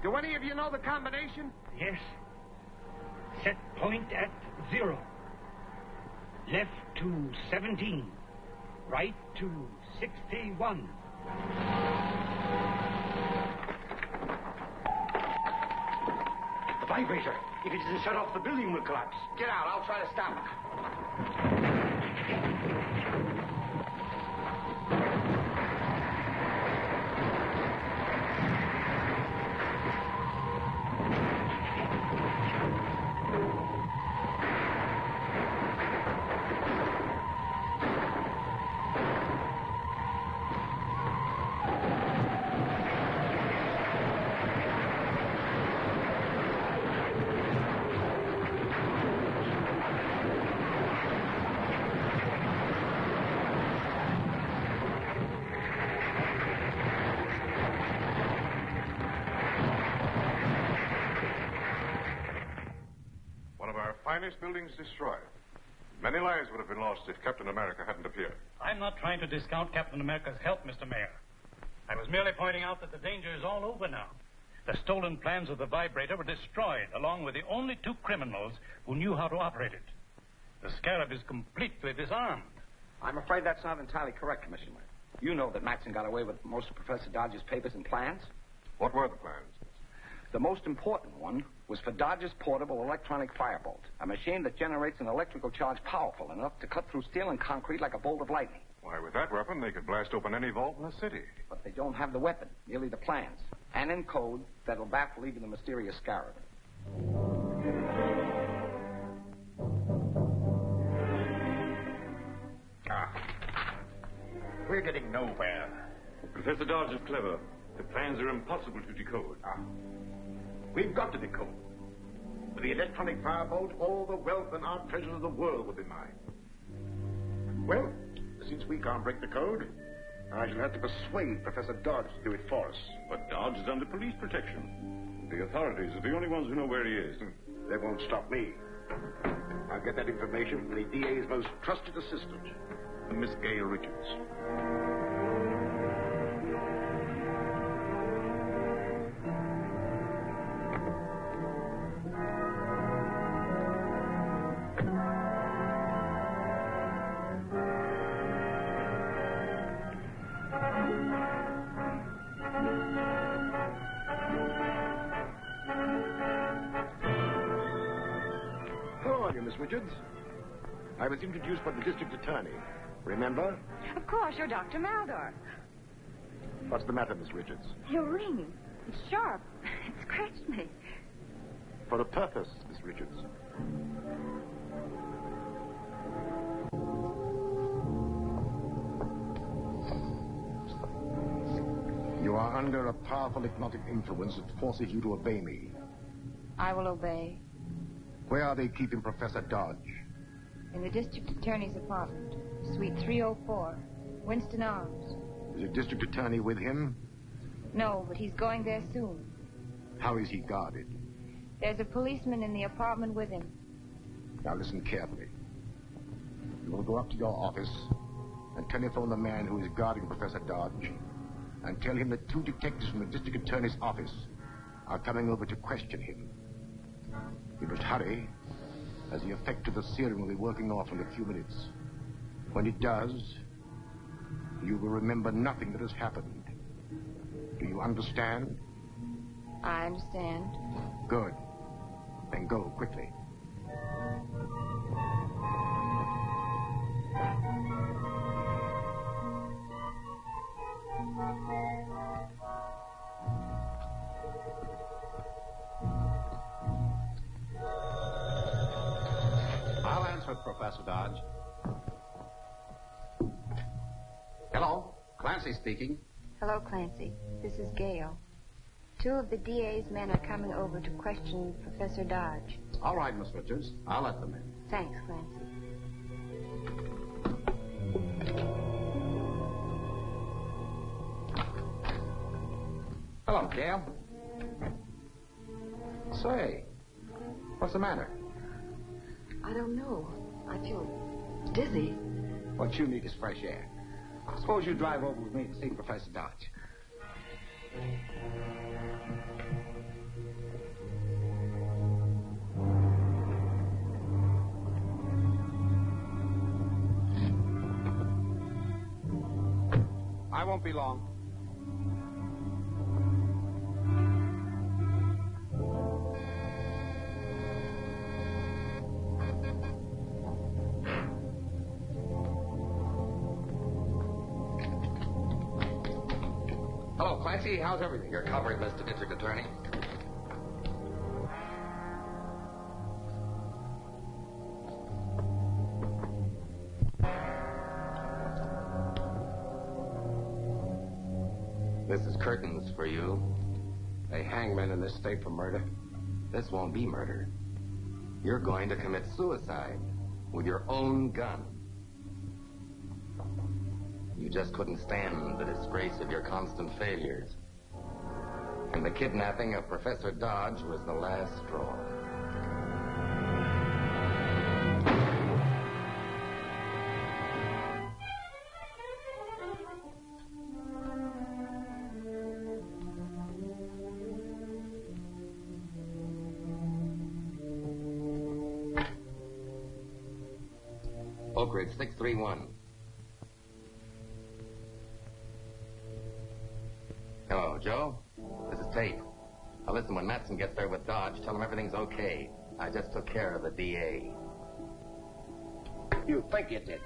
Do any of you know the combination? Yes. Set point at 0. Left to 17. Right to 61. The vibrator. If it doesn't shut off, the building will collapse. Get out. I'll try to stop it. Finest buildings destroyed. Many lives would have been lost if Captain America hadn't appeared. I'm not trying to discount Captain America's help, Mr. Mayor. I was merely pointing out that the danger is all over now. The stolen plans of the vibrator were destroyed, along with the only 2 criminals who knew how to operate it. The Scarab is completely disarmed. I'm afraid that's not entirely correct, Commissioner. You know that Matson got away with most of Professor Dodge's papers and plans. What were the plans? The most important one was for Dodge's Portable Electronic Firebolt, a machine that generates an electrical charge powerful enough to cut through steel and concrete like a bolt of lightning. Why, with that weapon, they could blast open any vault in the city. But they don't have the weapon, merely the plans, and in code that'll baffle even the mysterious Scarab. We're getting nowhere. Professor Dodge is clever. The plans are impossible to decode. We've got to decode. With the electronic firebolt, all the wealth and art treasures of the world will be mine. Well, since we can't break the code, I shall have to persuade Professor Dodge to do it for us. But Dodge is under police protection. The authorities are the only ones who know where he is. They won't stop me. I'll get that information from the DA's most trusted assistant, Miss Gail Richards. Miss Richards. I was introduced by the district attorney. Remember? Of course, you're Dr. Maldor. What's the matter, Miss Richards? Your ring. It's sharp. It scratched me. For a purpose, Miss Richards. You are under a powerful hypnotic influence that forces you to obey me. I will obey. Where are they keeping Professor Dodge? In the district attorney's apartment, suite 304, Winston Arms. Is the district attorney with him? No, but he's going there soon. How is he guarded? There's a policeman in the apartment with him. Now listen carefully. You will go up to your office and telephone the man who is guarding Professor Dodge and tell him that 2 detectives from the district attorney's office are coming over to question him. You must hurry, as the effect of the serum will be working off in a few minutes. When it does, you will remember nothing that has happened. Do you understand? I understand. Good. Then go quickly. Professor Dodge. Hello, Clancy speaking. Hello, Clancy. This is Gail. 2 of the DA's men are coming over to question Professor Dodge. All right, Miss Richards. I'll let them in. Thanks, Clancy. Hello, Gail. Say, what's the matter? I don't know. I feel dizzy. What you need is fresh air. Suppose you drive over with me to see Professor Dodge. I won't be long. Hello, Clancy. How's everything? You're covered, Mr. District Attorney. This is curtains for you. They hang men in this state for murder. This won't be murder. You're going to commit suicide with your own gun. You just couldn't stand the disgrace of your constant failures. And the kidnapping of Professor Dodge was the last straw. Oak Ridge 631. Hello, Joe. This is Tate. Now listen, when Matson gets there with Dodge, tell him everything's okay. I just took care of the DA. You think you did.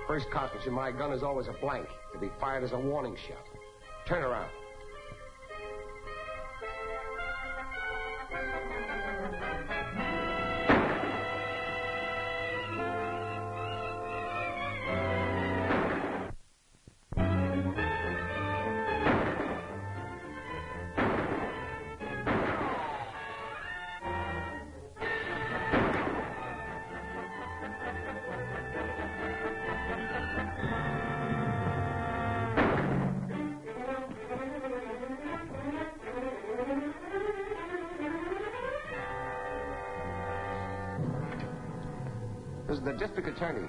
First cartridge in my gun is always a blank, to be fired as a warning shot. Turn around. This is the district attorney.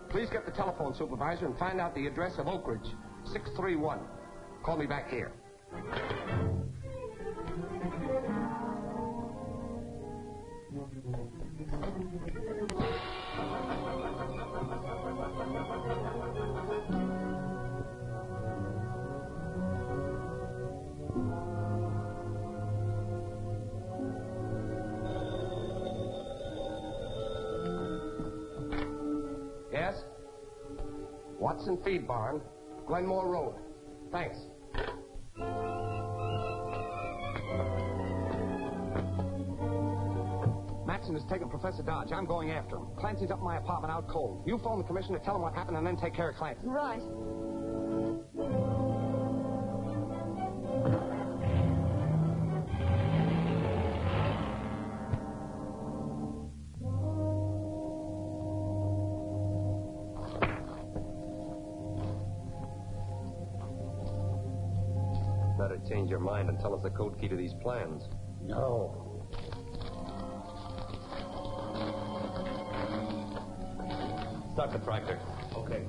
Please get the telephone supervisor and find out the address of Oak Ridge, 631. Call me back here. Yes? Watson Feed Barn, Glenmore Road. Thanks. Matson has taken Professor Dodge. I'm going after him. Clancy's up in my apartment out cold. You phone the commissioner, tell him what happened, and then take care of Clancy. Right. Better change your mind and tell us the code key to these plans. No. Start the tractor. Okay.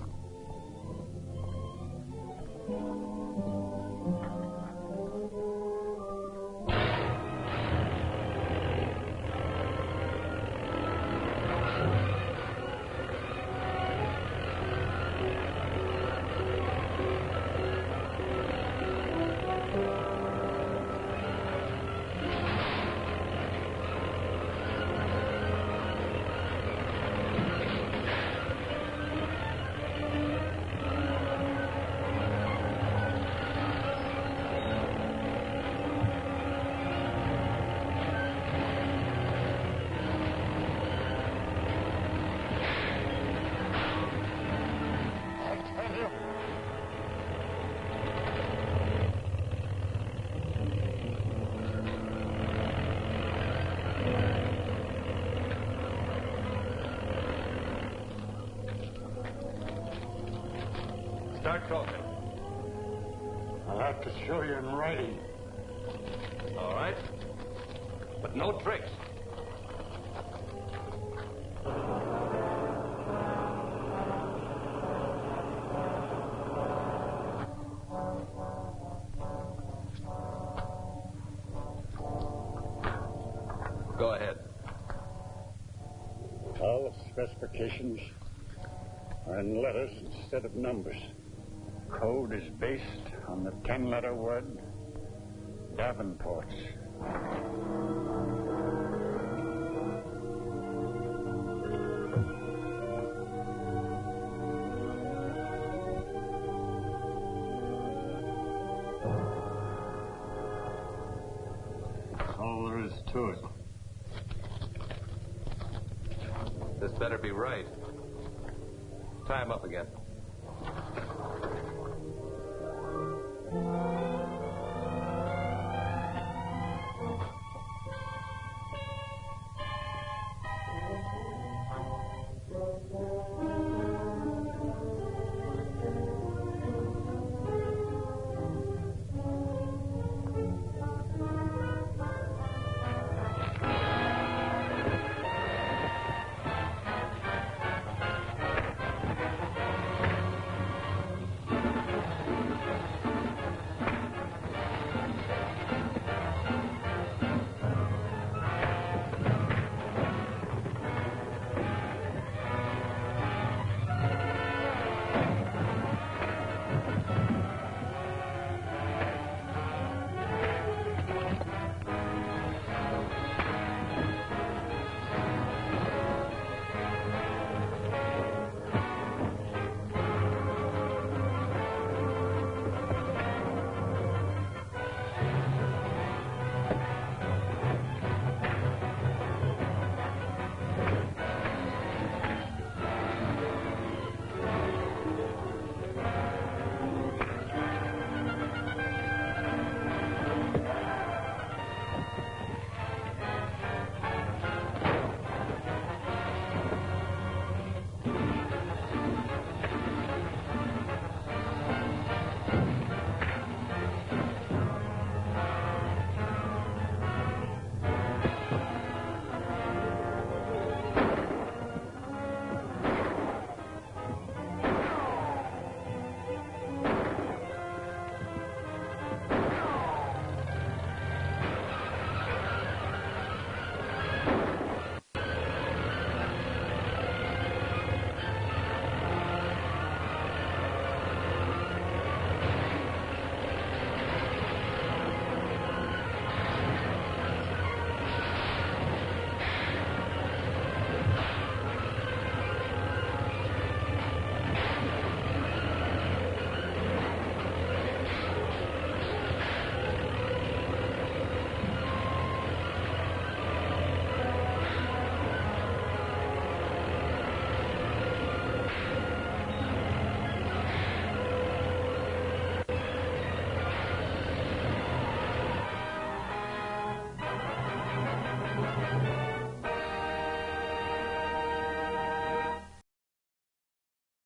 Start talking. I'll have to show you in writing. All right. But no tricks. Go ahead. All specifications are in letters instead of numbers. Code is based on the 10-letter word Davenport's. That's all there is to it. This better be right. Tie him up again.